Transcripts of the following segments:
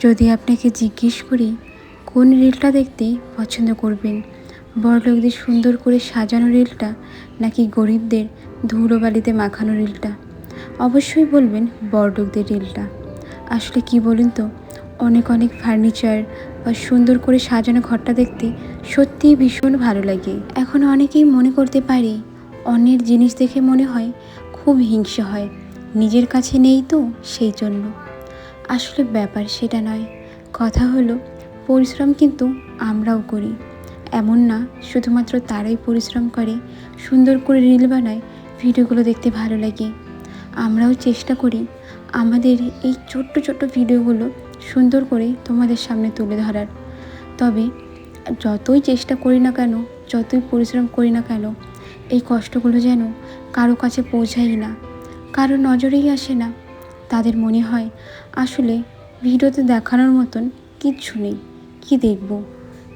যদি আপনাকে জিজ্ঞেস করি কোন রিলটা দেখতে পছন্দ করবেন, বড়লোকদের সুন্দর করে সাজানো রিলটা নাকি গরিবদের ধুলোবালিতে মাখানো রিলটা, অবশ্যই বলবেন বড়লোকদের রিলটা। আসলে কি বলুন তো, অনেক অনেক ফার্নিচার বা সুন্দর করে সাজানো ঘরটা দেখতে সত্যিই ভীষণ ভালো লাগে। এখন অনেকেই মনে করতে পারি অন্যের জিনিস দেখে মনে হয় খুব হিংসা হয়, নিজের কাছে নেই তো সেই জন্য। আসলে ব্যাপার সেটা নয়। কথা হলো পরিশ্রম কিন্তু আমরাও করি। এমন না শুধুমাত্র তারাই পরিশ্রম করে, সুন্দর করে রিল বানায়, ভিডিওগুলো দেখতে ভালো লাগে। আমরাও চেষ্টা করি আমাদের এই ছোট্ট ছোট্ট ভিডিওগুলো সুন্দর করে তোমাদের সামনে তুলে ধরার। তবে যতই চেষ্টা করি না কেন, যতই পরিশ্রম করি না কেন, এই কষ্টগুলো যেন কারো কাছে পৌঁছাই না, কারো নজরেই আসে না। তাদের মনে হয় আসলে ভিডিওতে দেখানোর মতন কিচ্ছু নেই, কি দেখব,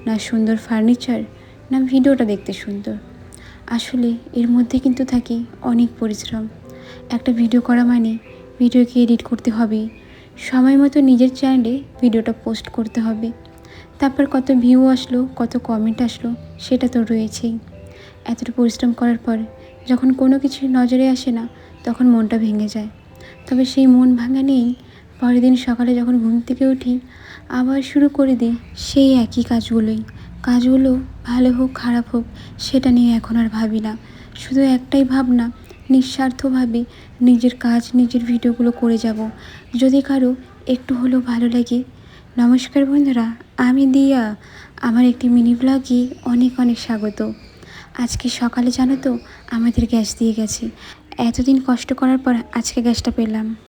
না সুন্দর ফার্নিচার, না ভিডিওটা দেখতে সুন্দর। আসলে এর মধ্যে কিন্তু থাকে অনেক পরিশ্রম। একটা ভিডিও করা মানে ভিডিওকে এডিট করতে হবে, সময় মতো নিজের চ্যানেলে ভিডিওটা পোস্ট করতে হবে, তারপর কত ভিউ আসলো, কত কমেন্ট আসলো, সেটা তো রয়েছেই। এতটা পরিশ্রম করার পর যখন কোনো কিছু নজরে আসে না, তখন মনটা ভেঙে যায়। তবে সেই মন ভাঙা নেই, পরের দিন সকালে যখন ঘুম থেকে উঠি আবার শুরু করে দিই সেই একই কাজগুলো ভালো হোক খারাপ হোক সেটা নিয়ে এখন আর ভাবি না। শুধু একটাই ভাবনা, নিঃস্বার্থভাবে নিজের কাজ, নিজের ভিডিওগুলো করে যাব, যদি কারো একটু হলেও ভালো লাগে। নমস্কার বন্ধুরা, আমি দিয়া, আমার একটি মিনি ব্লগে অনেক অনেক স্বাগত। আজকে সকালে জানো তো আমাদের গ্যাস দিয়ে গেছে, এতদিন কষ্ট করার পর আজকে গ্যাসটা পেলাম।